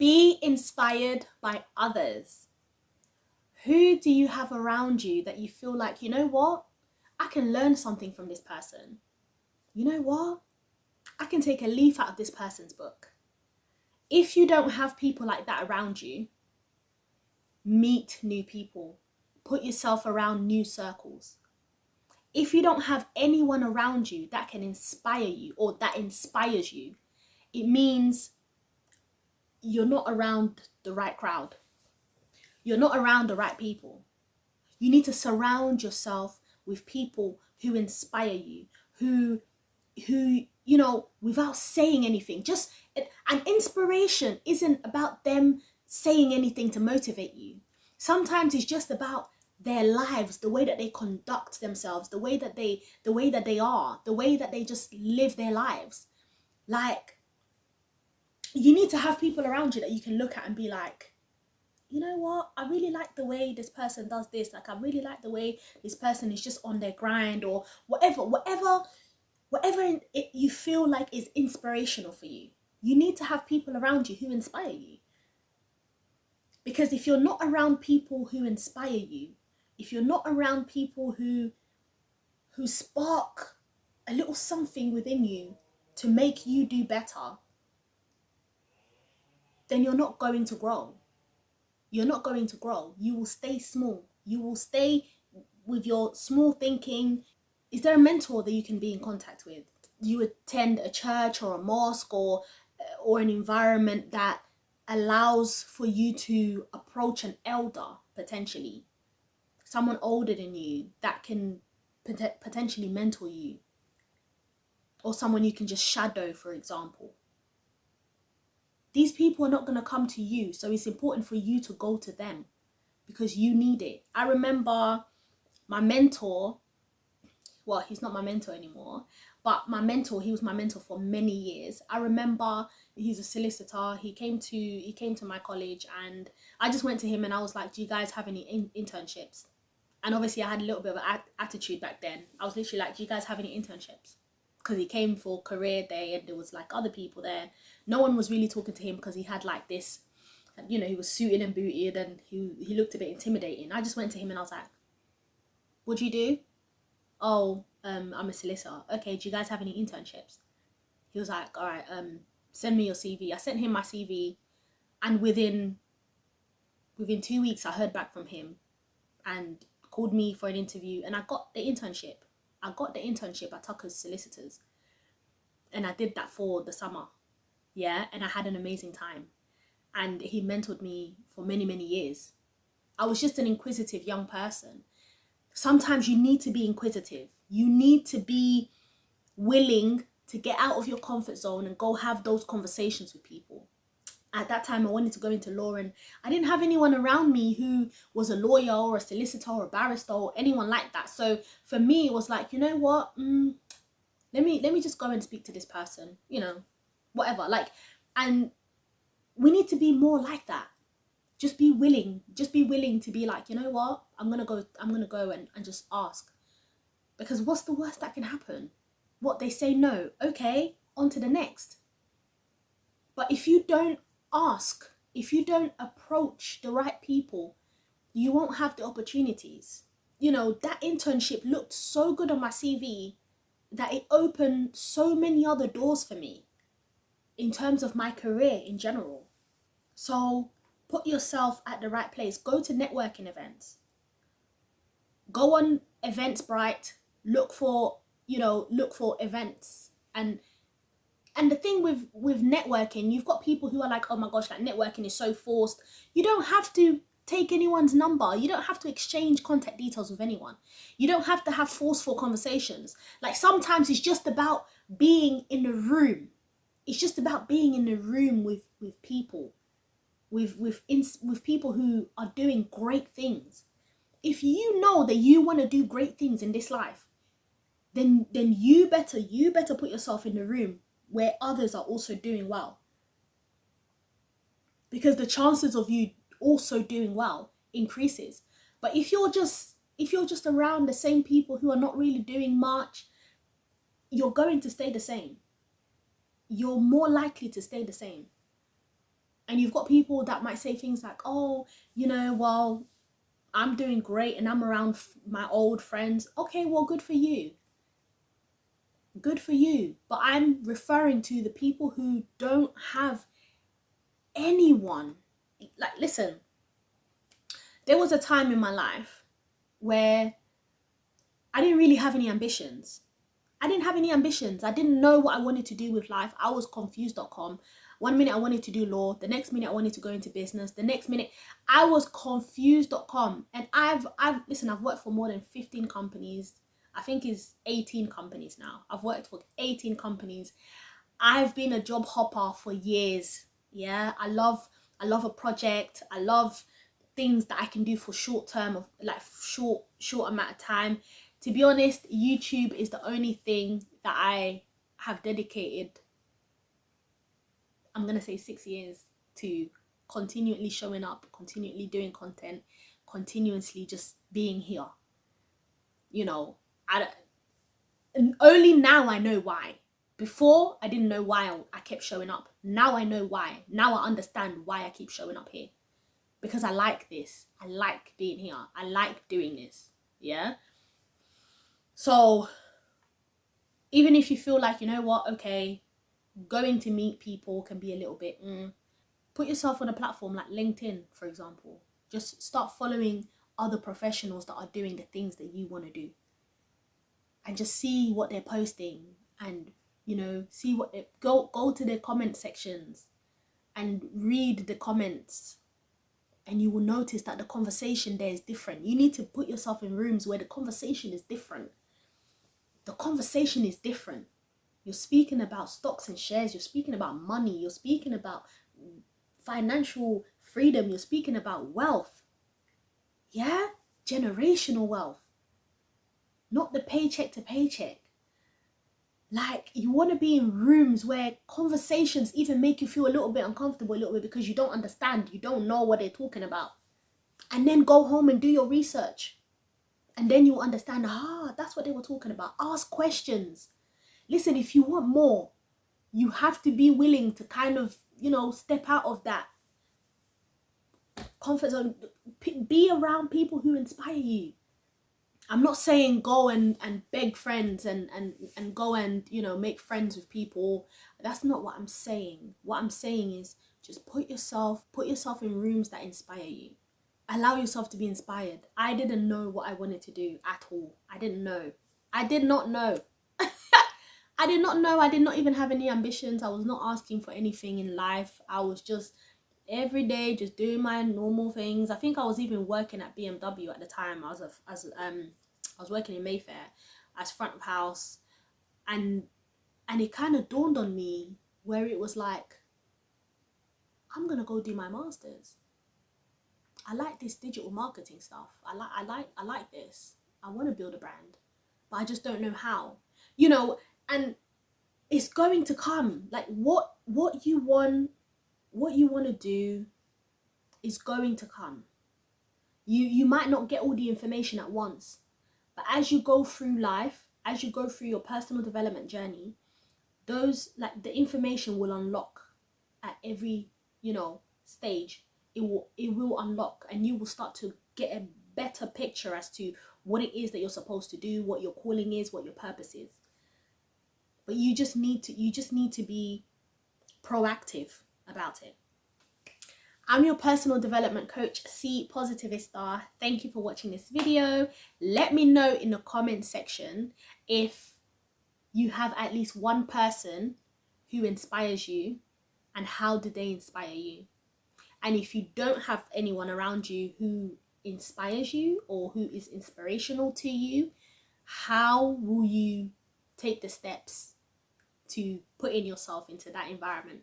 Be inspired by others. Who do you have around you that you feel like, you know what? I can learn something from this person. You know what? I can take a leaf out of this person's book. If you don't have people like that around you, meet new people. Put yourself around new circles. If you don't have anyone around you that can inspire you or that inspires you, it means you're not around the right crowd. You're not around the right people. You need to surround yourself with people who inspire you, who you know, without saying anything. Just an inspiration isn't about them saying anything to motivate you. Sometimes it's just about their lives, the way that they conduct themselves, the way that they are, the way that they just live their lives. Like, you need to have people around you that you can look at and be like, you know what, I really like the way this person does this. Like, I really like the way this person is just on their grind, or whatever you feel like is inspirational for you. You need to have people around you who inspire you. Because if you're not around people who inspire you, if you're not around people who spark a little something within you to make you do better, then you're not going to grow. You're not going to grow. You will stay small. You will stay with your small thinking. Is there a mentor that you can be in contact with? You attend a church or a mosque or an environment that allows for you to approach an elder, potentially someone older than you that can potentially mentor you, or someone you can just shadow, for example. These people are not going to come to you, so it's important for you to go to them because you need it. I remember my mentor, well, he's not my mentor anymore, but my mentor, he was my mentor for many years. I remember he's a solicitor. He came to my college, and I just went to him and I was like, do you guys have any internships? And obviously I had a little bit of an attitude back then. I was literally like, do you guys have any internships? Because he came for career day and there was like other people there. No one was really talking to him because he had like this, you know, he was suited and booted and he looked a bit intimidating. I just went to him and I was like, what do you do? Oh, I'm a solicitor. Okay, do you guys have any internships? He was like, all right, send me your CV. I sent him my CV, and within 2 weeks I heard back from him and called me for an interview, and I got the internship. I got the internship at Tuckers Solicitors, and I did that for the summer. Yeah, and I had an amazing time, and he mentored me for many, many years. I was just an inquisitive young person. Sometimes you need to be inquisitive. You need to be willing to get out of your comfort zone and go have those conversations with people. At that time, I wanted to go into law, and I didn't have anyone around me who was a lawyer or a solicitor or a barrister or anyone like that. So for me, it was like, you know what? Let me just go and speak to this person, you know, whatever. Like, and we need to be more like that. Just be willing to be like, you know what? I'm gonna go and just ask. Because what's the worst that can happen? What, they say no? Okay, on to the next. But if you don't ask, if you don't approach the right people, you won't have the opportunities. You know, that internship looked so good on my CV that it opened so many other doors for me in terms of my career in general. So put yourself at the right place. Go to networking events. Go on Eventbrite. Look for events. And the thing with networking, you've got people who are like, oh my gosh, like networking is so forced. You don't have to take anyone's number. You don't have to exchange contact details with anyone. You don't have to have forceful conversations. Like, sometimes it's just about being in the room. It's just about being in the room with people, with people who are doing great things. If you know that you want to do great things in this life, then you better put yourself in the room where others are also doing well. Because the chances of you also doing well increases. But if you're just around the same people who are not really doing much, you're going to stay the same. You're more likely to stay the same. And you've got people that might say things like, oh, you know, well, I'm doing great and I'm around my old friends. Okay, well, good for you. Good for you. But I'm referring to the people who don't have anyone. Like, listen, there was a time in my life where I didn't really have any ambitions. I didn't have any ambitions. I didn't know what I wanted to do with life. I was confused.com. One minute I wanted to do law. The next minute I wanted to go into business. The next minute I was confused.com. And listen, I've worked for more than 15 companies. I think it's 18 companies now. I've worked for 18 companies. I've been a job hopper for years. Yeah, I love a project. I love things that I can do for short term, of like short amount of time. To be honest, YouTube is the only thing that I have dedicated, I'm gonna say 6 years, to continually showing up, continually doing content, continuously just being here. You know, and only now I know why. Before, I didn't know why I kept showing up. Now I know why. Now I understand why I keep showing up here. Because I like this. I like being here. I like doing this. Yeah? So, even if you feel like, you know what, okay, going to meet people can be a little bit, put yourself on a platform like LinkedIn, for example. Just start following other professionals that are doing the things that you want to do. And just see what they're posting, and you know, see what they go to their comment sections and read the comments, and you will notice that the conversation there is different. You need to put yourself in rooms where the conversation is different. The conversation is different. You're speaking about stocks and shares, you're speaking about money, you're speaking about financial freedom, you're speaking about wealth. Yeah, generational wealth, not the paycheck to paycheck. Like, you want to be in rooms where conversations even make you feel a little bit uncomfortable, a little bit, because you don't understand, you don't know what they're talking about. And then go home and do your research. And then you'll understand, that's what they were talking about. Ask questions. Listen, if you want more, you have to be willing to kind of, you know, step out of that comfort zone. Be around people who inspire you. I'm not saying go and beg friends and go and, you know, make friends with people. That's not what I'm saying. What I'm saying is just put yourself in rooms that inspire you. Allow yourself to be inspired. I didn't know what I wanted to do at all. I didn't know. I did not know. I did not know. I did not even have any ambitions. I was not asking for anything in life. I was just every day just doing my normal things. I think I was even working at BMW at the time. I was working in Mayfair as front of house, and it kind of dawned on me where it was like, I'm gonna go do my masters. I like this digital marketing stuff. I like this. I want to build a brand, but I just don't know how. You know, and it's going to come. Like, what you want to do is going to come. You might not get all the information at once, but as you go through life, as you go through your personal development journey, those, like, the information will unlock at every, you know, stage. It will unlock, and you will start to get a better picture as to what it is that you're supposed to do, what your calling is, what your purpose is. But you just need to be proactive about it. I'm your personal development coach, C-Positivista. Thank you for watching this video. Let me know in the comment section if you have at least one person who inspires you, and how did they inspire you? And if you don't have anyone around you who inspires you or who is inspirational to you, how will you take the steps to putting yourself into that environment?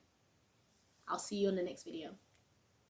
I'll see you on the next video.